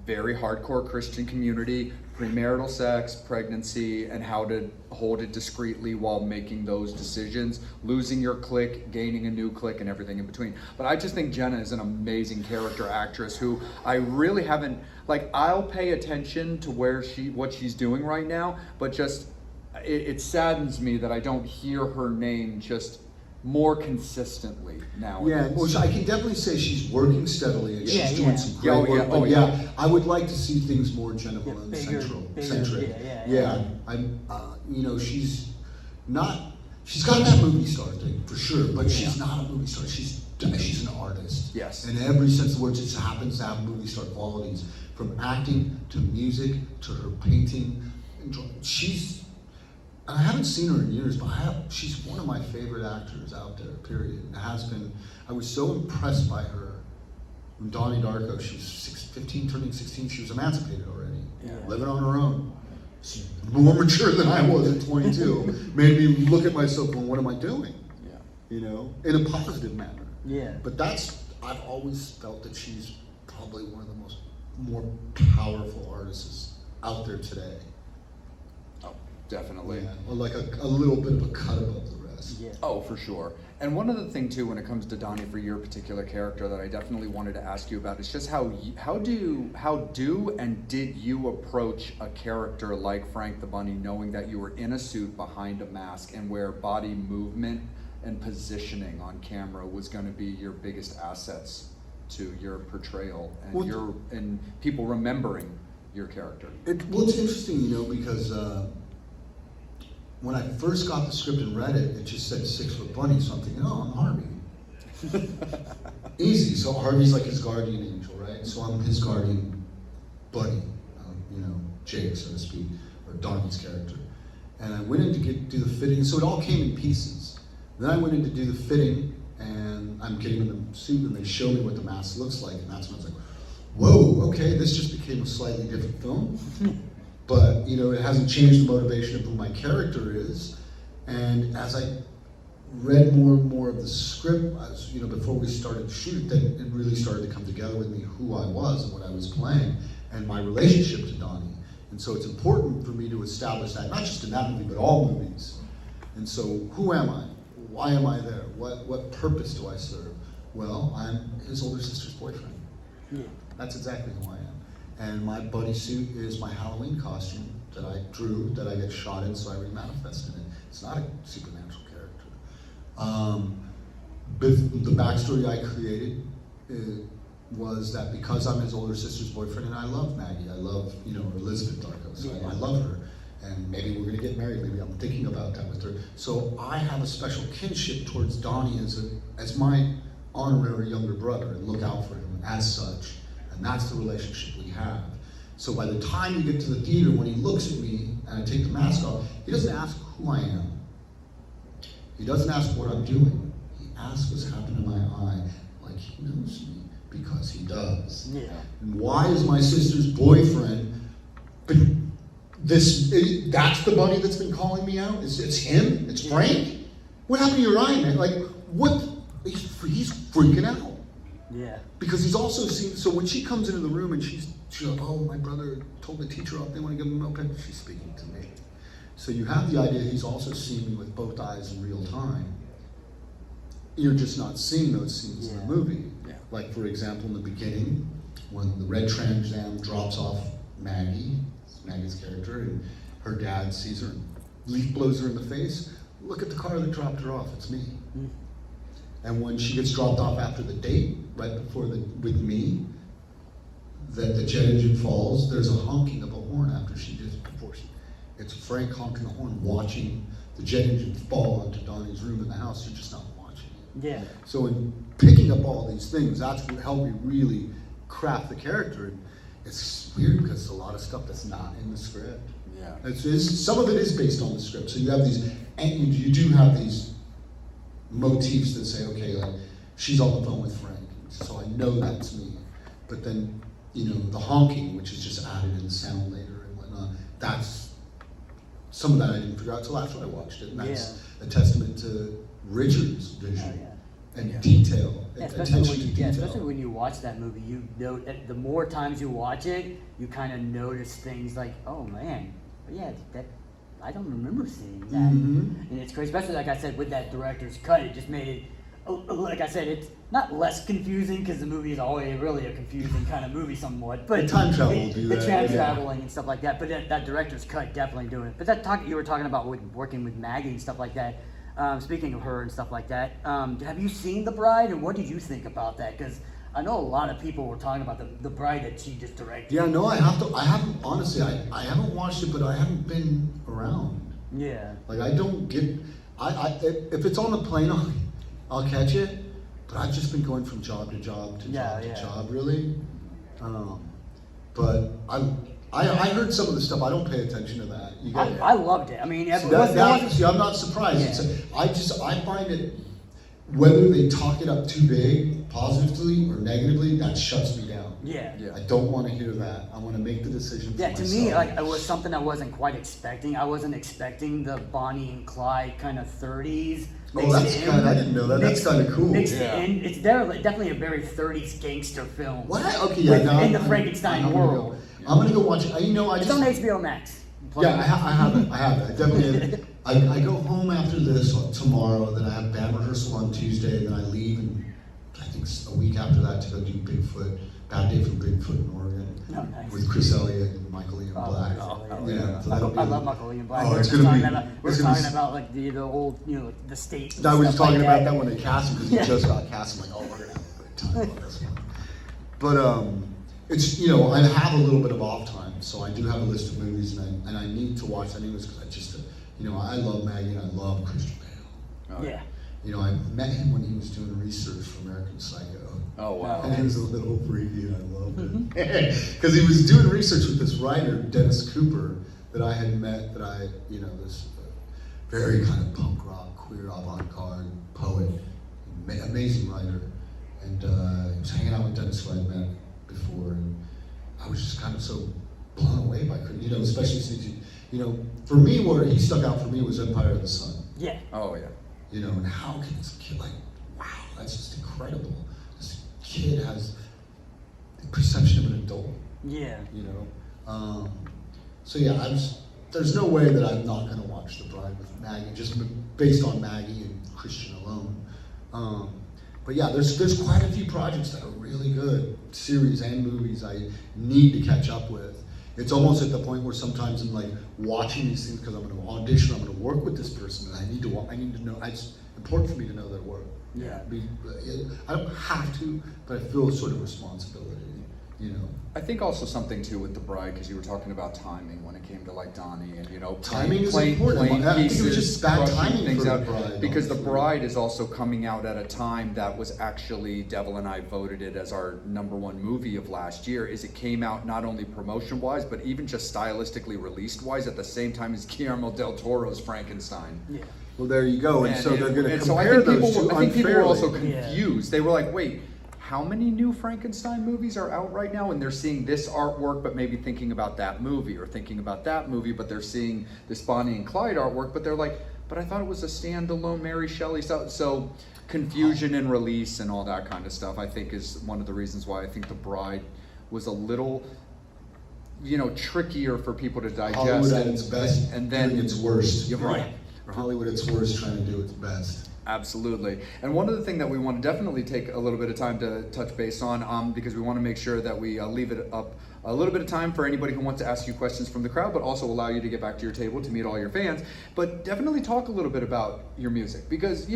A: very hardcore Christian community, premarital sex, pregnancy, and how to hold it discreetly while making those decisions, losing your clique, gaining a new clique, and everything in between. But I just think Jenna is an amazing character actress who I really haven't, like, I'll pay attention to what she's doing right now, but just, it saddens me that I don't hear her name just more consistently now.
B: Yeah, well, I can definitely say she's working steadily and
C: Yeah,
B: she's
C: yeah.
B: doing some great
A: Oh,
B: work.
A: yeah,
B: But
A: oh,
B: yeah, I would like to see things more Jenna Malone
C: bigger,
B: centric.
C: yeah.
B: I'm, she's got that movie star thing for sure, but she's not a movie star. She's an artist.
A: Yes.
B: In every sense of the word, she just happens to have movie star qualities, from acting to music to her painting. I haven't seen her in years, but she's one of my favorite actors out there, period. It has been. I was so impressed by her. When Donnie Darko, she was 15, turning 16, she was emancipated already, living on her own. She's more mature than I was at 22. Made me look at myself going, what am I doing?
A: Yeah.
B: In a positive manner.
C: Yeah.
B: But I've always felt that she's probably one of the more powerful artists out there today.
A: Oh, definitely.
B: Yeah, or like a little bit of a cut above the rest.
C: Yeah.
A: Oh, for sure. And one other thing too, when it comes to Donnie, for your particular character, that I definitely wanted to ask you about is just how do and did you approach a character like Frank the Bunny, knowing that you were in a suit behind a mask and where body movement and positioning on camera was going to be your biggest assets to your portrayal and and people remembering your character.
B: Well, it's interesting, because when I first got the script and read it, it just said 6 Foot Bunny, so I'm thinking, oh, I'm Harvey. Easy. So Harvey's like his guardian angel, right? So I'm his guardian buddy, Jake, so to speak, or Donnie's character. And I went in to do the fitting, so it all came in pieces. Then I went in to do the fitting, and I'm getting in the suit, and they show me what the mask looks like, and that's when I was like, whoa, okay, this just became a slightly different film. But, it hasn't changed the motivation of who my character is. And as I read more and more of the script, before we started to shoot, then it really started to come together with me who I was and what I was playing and my relationship to Donnie. And so it's important for me to establish that, not just in that movie, but all movies. And so who am I? Why am I there? What purpose do I serve? Well, I'm his older sister's boyfriend.
C: Yeah.
B: That's exactly who I am. And my buddy suit is my Halloween costume that I drew, that I get shot in, so I remanifest in it. It's not a supernatural character. The backstory I created was that because I'm his older sister's boyfriend, and I love Maggie, I love Elizabeth Darko, so I love her, and maybe we're gonna get married. Maybe I'm thinking about that with her. So I have a special kinship towards Donnie as my honorary younger brother, and look out for him as such. And that's the relationship we have. So by the time you get to the theater, when he looks at me and I take the mask off, he doesn't ask who I am. He doesn't ask what I'm doing. He asks what's happening in my eye, like he knows me, because he does.
C: Yeah.
B: And why is my sister's boyfriend, but that's the bunny that's been calling me out? It's him? It's Frank? What happened to your eye, man? Like, what? He's freaking out.
C: Yeah.
B: Because he's also seen, so when she comes into the room and she's like, oh, my brother told the teacher off, they want to give him a milk pen, she's speaking to me. So you have the idea he's also seeing me with both eyes in real time. You're just not seeing those scenes in the movie.
A: Yeah.
B: Like, for example, in the beginning, when the red Trans Am drops off Maggie's character, and her dad sees her and leaf blows her in the face, look at the car that dropped her off, it's me.
C: Mm.
B: And when she gets dropped off after the date, right before with me, that the jet engine falls, there's a honking of a horn it's Frank honking the horn, watching the jet engine fall into Donnie's room in the house. You're just not watching it.
C: Yeah.
B: So in picking up all these things, that's what helped me really craft the character. And it's weird because it's a lot of stuff that's not in the script.
A: Yeah.
B: Some of it is based on the script. So you have these, and you do have these motifs that say, okay, like she's on the phone with Frank, so I know that's me. But then, the honking, which is just added in sound later and whatnot, that's some of that I didn't figure out till after I watched it. And that's a testament to Richard's vision and detail, attention to detail.
C: Especially when you watch that movie, you know, the more times you watch it, you kind of notice things like, oh man, that I don't remember seeing that.
B: Mm-hmm.
C: And it's crazy, especially like I said, with that director's cut, it just made it, like I said, it's not less confusing because the movie is always really a confusing kind of movie somewhat. But
B: the time travel will do that.
C: The time traveling and stuff like that. But that director's cut definitely doing it. But you were talking about working with Maggie and stuff like that. Speaking of her and stuff like that, have you seen The Bride, and what did you think about that? Because I know a lot of people were talking about the Bride that she just directed.
B: Yeah, no, I haven't, honestly, I haven't watched it, but I haven't been around.
C: Yeah.
B: Like, I don't get, if it's on the plane, I'll catch it, but I've just been going from job to job to job to job, really. But I heard some of the stuff. I don't pay attention to that.
C: I loved it. I mean,
B: see, I'm not surprised.
C: Yeah.
B: I find it, whether they talk it up too big, positively or negatively, that shuts me down.
C: Yeah.
B: I don't want to hear that. I want to make the decision for myself.
C: To me, it was something I wasn't quite expecting. I wasn't expecting the Bonnie and Clyde kind of 30s.
B: Oh, that's kind of, I didn't know that. That's kind of cool.
C: It's definitely a very 30s gangster film.
B: What? Okay, yeah.
C: In the Frankenstein world.
B: I'm going to go watch it.
C: It's on HBO Max.
B: Yeah, I have it. I definitely I go home after this tomorrow, then I have band rehearsal on Tuesday, then I leave, and I think a week after that to go do Bigfoot, Bad Day for Bigfoot in Oregon.
C: Oh, nice.
B: With Chris Elliott and Michael Ian Black.
C: So I love Michael Ian Black.
B: Oh,
C: We're talking about like the old, the state.
B: I was talking about that when they cast him, because he just got cast. I'm like, oh, we're gonna have a good time on this one. But it's, I have a little bit of off time, so I do have a list of movies, and I need to watch that anyways, because I just, I love Maggie and I love Christian Bale.
A: Oh,
C: yeah.
B: I met him when he was doing research for American Psycho.
A: Oh, wow.
B: And he was a little freaky, and I loved it. Because he was doing research with this writer, Dennis Cooper, that I had met, this very kind of punk rock, queer avant-garde poet, amazing writer. And he was hanging out with Dennis, who I'd met before, and I was just kind of so blown away by Christian, especially since, for me, where he stuck out for me was Empire of the Sun.
C: Yeah.
A: Oh, yeah.
B: And how can this kid, wow, that's just incredible. This kid has the perception of an adult.
C: Yeah.
B: So yeah, there's no way that I'm not going to watch The Bride with Maggie, just based on Maggie and Christian alone. But yeah, there's quite a few projects that are really good, series and movies I need to catch up with. It's almost at the point where sometimes I'm like watching these things because I'm going to audition, I'm going to work with this person, and I need to know. It's important for me to know their work.
C: Yeah.
B: I don't have to, but I feel a sort of responsibility. you know.
A: I think also something too with the bride, because you were talking about timing when it came to like Donnie and
B: Timing is
A: playing
B: important. I think it was
A: pieces,
B: just bad
A: crushing
B: timing
A: things
B: for
A: out.
B: the bride.
A: Because the
B: honestly.
A: bride is also coming out at a time that was actually, Devil and I voted it as our #1 movie of last year. Is it came out not only promotion wise, but even just stylistically released wise at the same time as Guillermo del Toro's Frankenstein.
C: Yeah.
B: Well, there you go. And so they're going to
A: and so I
B: compare
A: think
B: those two
A: I think people were also
B: unfairly.
A: confused. They were like, wait, how many new Frankenstein movies are out right now? And they're seeing this artwork, but maybe thinking about that movie, or thinking about that movie, but they're seeing this Bonnie and Clyde artwork, but they're like, but I thought it was a standalone Mary Shelley stuff. So confusion in release and all that kind of stuff, I think, is one of the reasons why I think The Bride was a little, trickier for people to digest.
B: Hollywood at its best,
A: and then
B: doing its worst.
A: You're right.
B: Hollywood at its worst, trying to do its best.
A: Absolutely. And one of the things that we want to definitely take a little bit of time to touch base on, because we want to make sure that we leave it up a little bit of time for anybody who wants to ask you questions from the crowd, but also allow you to get back to your table to meet all your fans. But definitely talk a little bit about your music, because,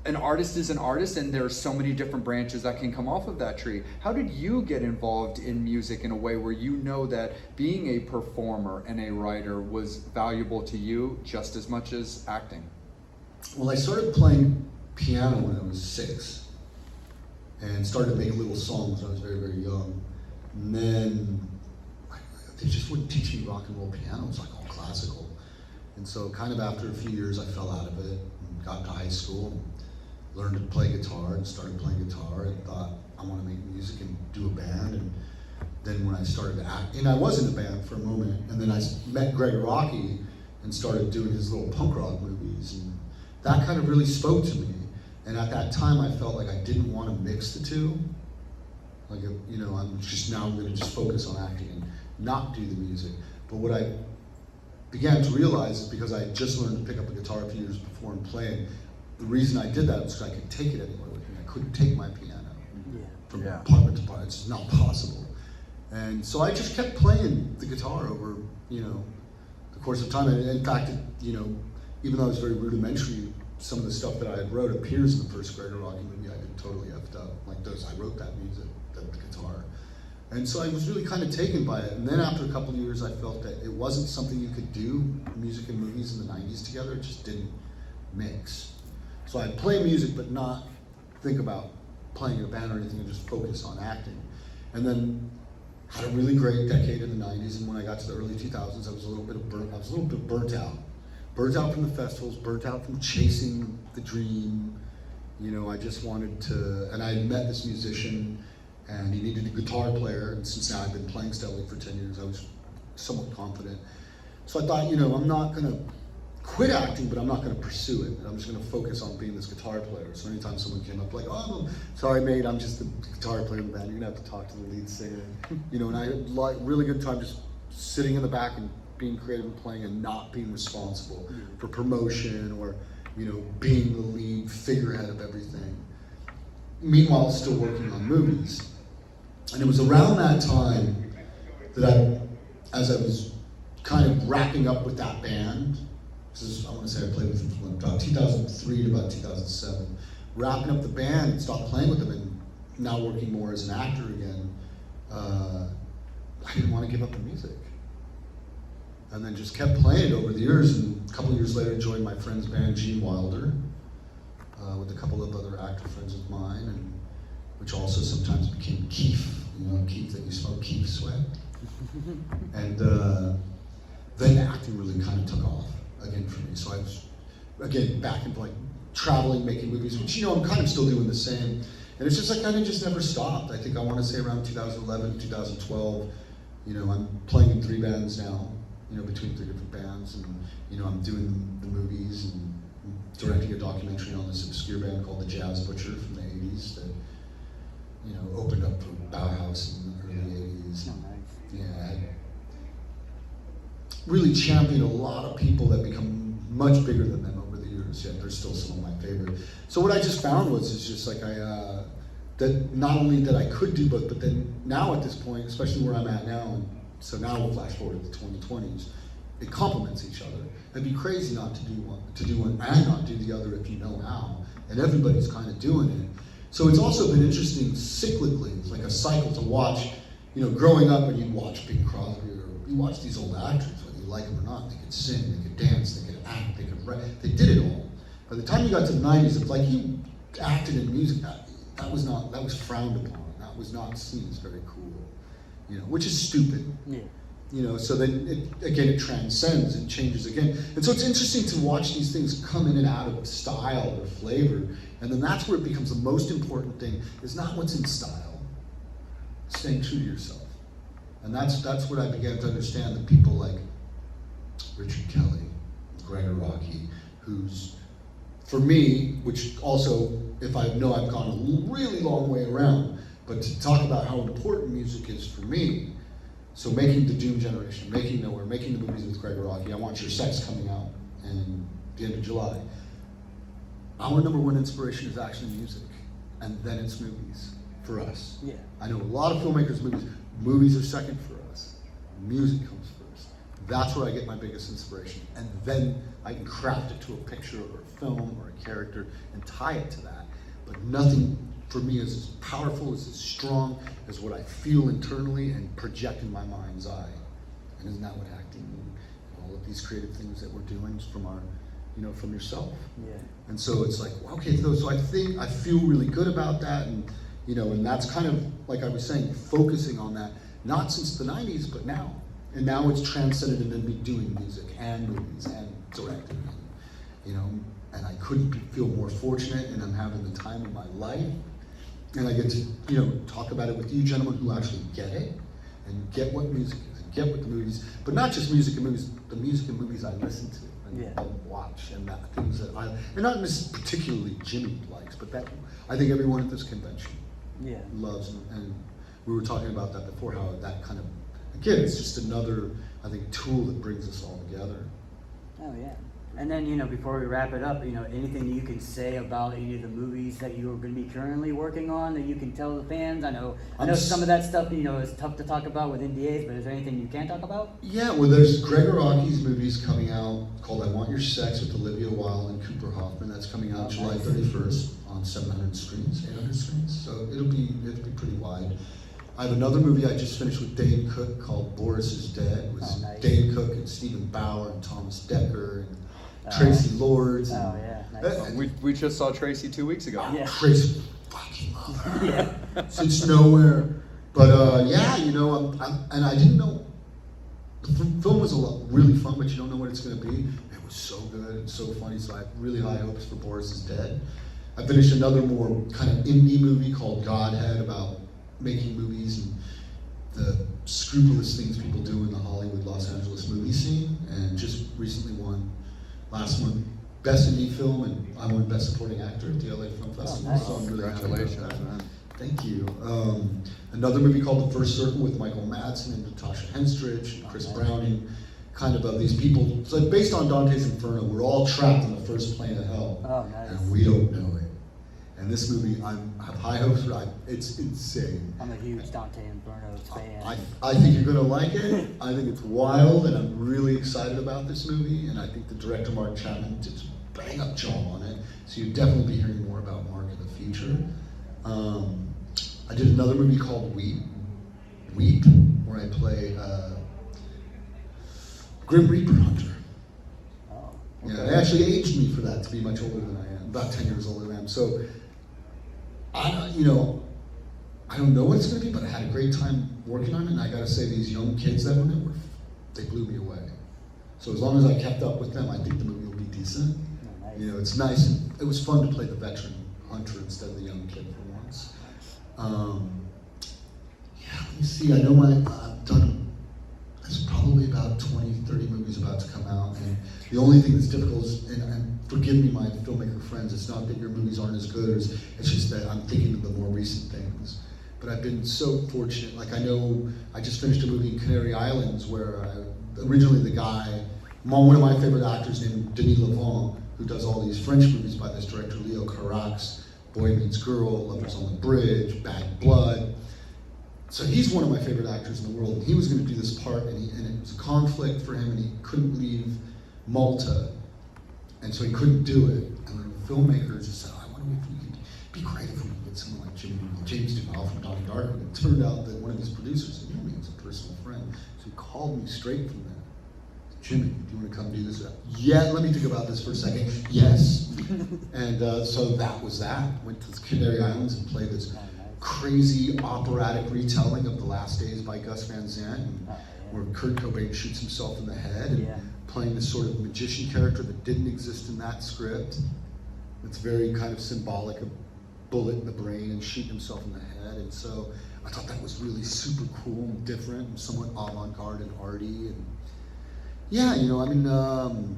A: an artist is an artist, and there's so many different branches that can come off of that tree. How did you get involved in music in a way where you know that being a performer and a writer was valuable to you just as much as acting?
B: Well, I started playing piano when I was 6 and started to make little songs when I was very, very young. And then they just wouldn't teach me rock and roll piano. It was like all classical. And so kind of after a few years, I fell out of it and got to high school and learned to play guitar and started playing guitar and thought, I want to make music and do a band. And then when I started to act, and I was in a band for a moment, and then I met Greg Rocky and started doing his little punk rock movies. And that kind of really spoke to me. And at that time, I felt like I didn't want to mix the two. Like, I'm just now going to just focus on acting and not do the music. But what I began to realize is because I had just learned to pick up a guitar a few years before and play it, the reason I did that was because I could take it anywhere with me. I couldn't take my piano from apartment to apartment. It's just not possible. And so I just kept playing the guitar over, the course of time. And in fact, even though I was very rudimentary, some of the stuff that I had wrote appears in the first Greg Rocky movie. I did totally effed up. Like those, I wrote that music, the guitar. And so I was really kind of taken by it. And then after a couple of years, I felt that it wasn't something you could do, music and movies in the 90s together. It just didn't mix. So I'd play music, but not think about playing in a band or anything, and just focus on acting. And then had a really great decade in the 90s. And when I got to the early 2000s, I was a little bit burnt out. Burnt out from the festivals, burnt out from chasing the dream. I just wanted to, and I had met this musician, and he needed a guitar player, and since now I've been playing steadily for 10 years, I was somewhat confident. So I thought, I'm not gonna quit acting, but I'm not gonna pursue it. I'm just gonna focus on being this guitar player. So anytime someone came up like, oh, sorry mate, I'm just the guitar player in the band, you're gonna have to talk to the lead singer. And I had like really good time just sitting in the back and being creative and playing and not being responsible for promotion or, being the lead figurehead of everything. Meanwhile, still working on movies. And it was around that time that as I was kind of wrapping up with that band, I want to say I played with them from about 2003 to about 2007, wrapping up the band and stopped playing with them and now working more as an actor again, I didn't want to give up the music. And then just kept playing it over the years, and a couple of years later joined my friend's band, Gene Wilder, with a couple of other actor friends of mine, and which also sometimes became Keef, Keef that you smoke, Keef sweat. And then acting really kind of took off again for me. So I was, again, back into like traveling, making movies, which, I'm kind of still doing the same. And it's just like kind of just never stopped. I think I want to say around 2011, 2012, I'm playing in 3 bands now. Between 3 different bands, and I'm doing the movies and directing a documentary on this obscure band called the Jazz Butcher from the 80s that, opened up for Bauhaus in the early 80s.
C: Oh, nice.
B: Yeah, I really championed a lot of people that become much bigger than them over the years, yet they're still some of my favorite. So what I just found is just like that not only that I could do both, but then now at this point, especially where I'm at now, and so now we'll flash forward to the 2020s. It complements each other. It'd be crazy not to do one and not do the other if you know how. And everybody's kind of doing it. So it's also been interesting cyclically, it's like a cycle to watch you know, growing up and you watch Bing Crosby or you watch these old actors, whether you like them or not, they could sing, they could dance, they could act, they could write, they did it all. By the time you got to the 90s, it's like you acted in music, that was frowned upon. That was not seen as very cool, you know, which is stupid.
C: Yeah.
B: You know, so then it transcends and changes again. And so it's interesting to watch these things come in and out of style or flavor. And then that's where it becomes the most important thing, is not what's in style, staying true to yourself. And that's what I began to understand, that people like Richard Kelly, Gregor Rocky, who's, for me, which also, if I know I've gone a really long way around, but to talk about how important music is for me, so making the Doom Generation, making Nowhere, making the movies with Gregor Rocky, I Want Your Sex coming out in the end of July. Our number one inspiration is actually music, and then it's movies for us.
C: Yeah.
B: I know a lot of filmmakers' movies are second for us. Music comes first. That's where I get my biggest inspiration, and then I can craft it to a picture or a film or a character and tie it to that. But nothing for me is as powerful, is as strong as what I feel internally and project in my mind's eye. And isn't that what acting and all of these creative things that we're doing from our, you know, from yourself?
C: Yeah.
B: And so it's like, okay, so I feel really good about that, and you know, and that's kind of, like I was saying, focusing on that, not since the 90s, but now. And now it's transcended into me doing music and movies and directing, you know, and I couldn't feel more fortunate, and I'm having the time of my life. And I get to, you know, talk about it with you gentlemen who actually get it and get what music is, and get what the movies, but not just music and movies, the music and movies I listen to and,
C: Yeah.
B: and watch, and that things that and not particularly Jimmy likes, but that I think everyone at this convention loves, and we were talking about that before, how that kind of, again, it's just another, I think, tool that brings us all together.
C: Oh yeah. And then, you know, before we wrap it up, you know, anything you can say about any of the movies that you're going to be currently working on that you can tell the fans? I know some of that stuff, you know, is tough to talk about with NDAs, but is there anything you can talk about?
B: Yeah, well, there's Gregor Rocky's movies coming out called I Want Your Sex with Olivia Wilde and Cooper Hoffman. That's coming out July 31st on 700 screens, 800 screens. So it'll be pretty wide. I have another movie I just finished with Dane Cook called Boris is Dead, with
C: nice.
B: Dane Cook and Stephen Bauer and Thomas Dekker and Tracy Lords.
C: Oh
B: And,
C: yeah, nice.
A: We just saw Tracy 2 weeks ago.
C: Yeah.
B: Tracy, fucking love her.
C: Yeah.
B: Since Nowhere. But yeah, you know, and I didn't know, the film was really fun, but you don't know what it's going to be. It was so good and so funny, so I have really high hopes for Boris is Dead. I finished another more kind of indie movie called Godhead, about making movies and the scrupulous things people do in the Hollywood, Los Angeles movie scene, and just recently won last month Best Indie Film, and I won Best Supporting Actor at the LA Film Festival.
C: nice.
B: So I'm really happy about
A: Congratulations,
B: that.
A: man.
B: Thank you. Another movie called The First Circle with Michael Madsen and Natasha Henstridge and Chris Browning, kind of these people. So based on Dante's Inferno, we're all trapped in the first plane of hell,
C: Oh, nice.
B: and we don't know it. And this movie, I have high hopes for. It's insane.
C: I'm a huge Dante Inferno fan.
B: I think you're gonna like it. I think it's wild, and I'm really excited about this movie. And I think the director Mark Chapman did a bang up job on it. So you'll definitely be hearing more about Mark in the future. I did another movie called Weep, where I play Grim Reaper Hunter.
C: Oh.
B: Yeah, they actually aged me for that to be much older than I am, about 10 years older than I am. So, I don't know what it's going to be, but I had a great time working on it, and I got to say, these young kids that were in it, they blew me away. So as long as I kept up with them, I think the movie will be decent.
C: Oh, nice.
B: You know, it's nice, and it was fun to play the veteran hunter instead of the young kid for once. Yeah, let me see, I know I've done, there's probably about 20, 30 movies about to come out, and the only thing that's difficult is, and forgive me, my filmmaker friends, it's not that your movies aren't as good, it's just that I'm thinking of the more recent things. But I've been so fortunate, like I know, I just finished a movie in Canary Islands where originally the guy, one of my favorite actors named Denis Lavant, who does all these French movies by this director Leo Carax, Boy Meets Girl, Lovers on the Bridge, Bad Blood. So he's one of my favorite actors in the world, and he was going to do this part, and it was a conflict for him, and he couldn't leave Malta, and so he couldn't do it. And the filmmakers just said, I wonder if we could be great if we could get someone like James Duval from Donnie Darko. It turned out that one of his producers knew me, was a personal friend. So he called me straight from there. Jimmy, do you want to come do this? Yeah, let me think about this for a second. Yes. And so that was that. Went to the Canary Islands and played this crazy operatic retelling of The Last Days by Gus Van Sant, where Kurt Cobain shoots himself in the head, and playing this sort of magician character that didn't exist in that script. It's very kind of symbolic of bullet in the brain and shooting himself in the head. And so I thought that was really super cool and different and somewhat avant-garde and arty. And yeah, you know, I mean, God,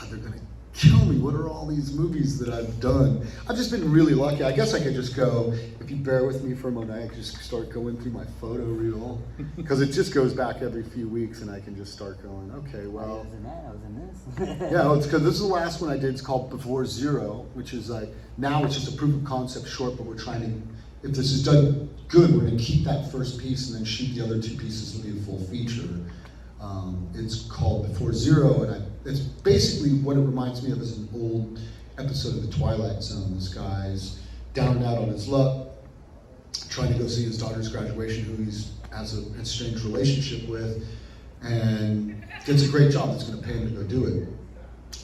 B: they're gonna kill me. What are all these movies that I've done? I've just been really lucky. I guess I could just go, if you bear with me for a moment, I could just start going through my photo reel, because it just goes back every few weeks, and I can just start going, okay, well.
C: I was in that, I was in this.
B: Yeah, well, it's because this is the last one I did. It's called Before Zero, which is like, now it's just a proof of concept short, but we're trying to, if this is done good, we're gonna keep that first piece and then shoot the other two pieces to be a full feature. It's called Before Zero, and it's basically what it reminds me of is an old episode of The Twilight Zone. This guy's down and out on his luck, trying to go see his daughter's graduation, who he's has an estranged relationship with, and gets a great job that's going to pay him to go do it.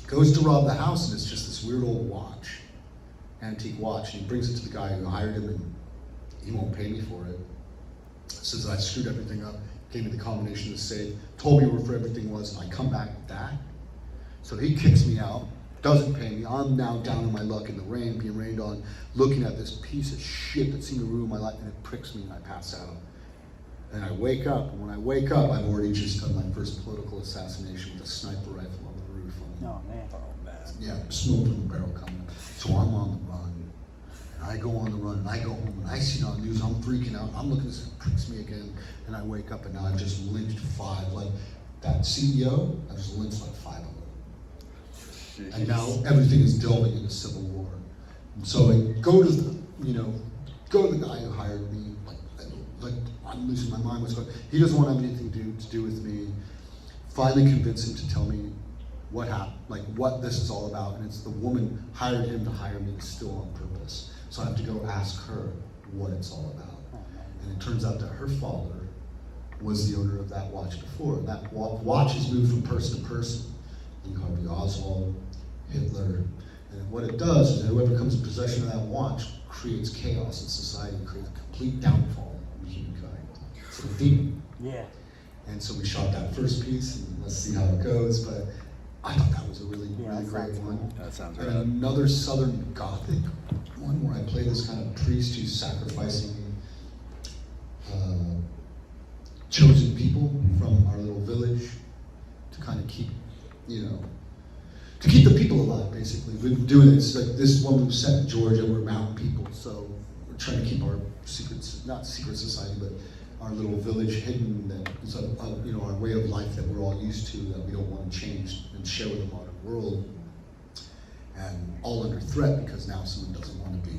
B: Goes to rob the house, and it's just this weird old watch, antique watch, and he brings it to the guy who hired him, and he won't pay me for it. Says I screwed everything up. Gave me the combination of the safe, told me where everything was, and I come back with that. So he kicks me out, doesn't pay me. I'm now down on my luck in the rain, being rained on, looking at this piece of shit that seemed to ruin my life, and it pricks me and I pass out. And I wake up, and when I wake up, I've already just done my first political assassination with a sniper rifle on the roof.
C: Oh man.
B: Yeah, smoking barrel coming. So I'm on the run. And I go on the run, and I go home, and I see it on the news, I'm freaking out. I'm looking, this pricks me again, and I wake up, and now I've just lynched 5. Like, that CEO, I've just lynched like 5 of them. And now everything is delving into civil war. And so I go to the, go to the guy who hired me, like I'm losing my mind, what's going on. He doesn't want to have anything to do with me. Finally convince him to tell me what happened, like what this is all about, and it's the woman hired him to hire me still on purpose. So I have to go ask her what it's all about. And it turns out that her father was the owner of that watch before. And that watch has moved from person to person. Lee Harvey Oswald, Hitler. And what it does is that whoever comes in possession of that watch creates chaos in society, creates a complete downfall of humankind. It's a demon.
C: Yeah.
B: And so we shot that first piece, and let's see how it goes. But I thought that was a really great one.
A: That sounds
B: And
A: right.
B: another Southern Gothic one where I play this kind of priest who's sacrificing chosen people from our little village to kind of keep, to keep the people alive, basically. We've been doing it. It's like this one was set in Georgia. We're mountain people, so we're trying to keep our not secret society, but our little village hidden. That is our way of life that we're all used to, that we don't want to change and share with the modern world. And all under threat because now someone doesn't want to be.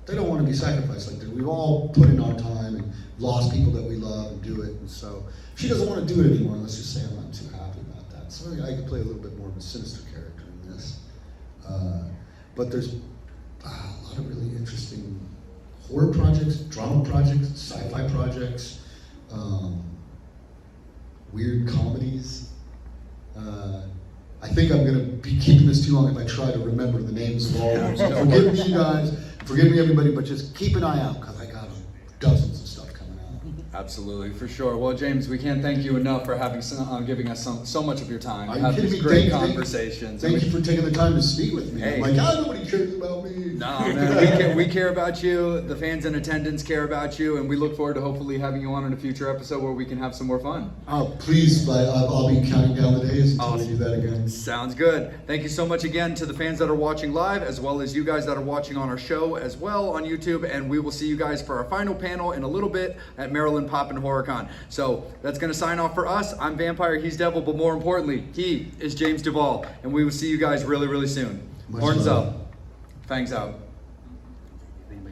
B: They don't want to be sacrificed like that. We've all put in our time and lost people that we love and do it. And so she doesn't want to do it anymore. Let's just say I'm not too happy about that. So I could play a little bit more of a sinister character in this. But there's a lot of really interesting horror projects, drama projects, sci-fi projects, weird comedies. I think I'm going to be keeping this too long if I try to remember the names of all of them. So forgive me, you guys. Forgive me, everybody, but just keep an eye out because I got dozens of stuff coming out.
A: Absolutely, for sure. Well, James, we can't thank you enough for having giving us so much of your time.
B: Are you
A: Have
B: kidding
A: these
B: me?
A: great
B: Thank you.
A: conversations.
B: Thank you for taking the time to speak with me.
A: Hey.
B: I'm like, nobody cares about me.
A: No, man, we care about you. The fans in attendance care about you, and we look forward to hopefully having you on in a future episode where we can have some more fun.
B: Oh, please, I'll be counting down the days until we do that again.
A: Sounds good. Thank you so much again to the fans that are watching live, as well as you guys that are watching on our show as well on YouTube, and we will see you guys for our final panel in a little bit at Maryland Poppin' HorrorCon. So that's going to sign off for us. I'm Vampire, he's Devil, but more importantly, he is James Duval, and we will see you guys really, really soon.
B: Much
A: Horns
B: love.
A: up. Fangs out.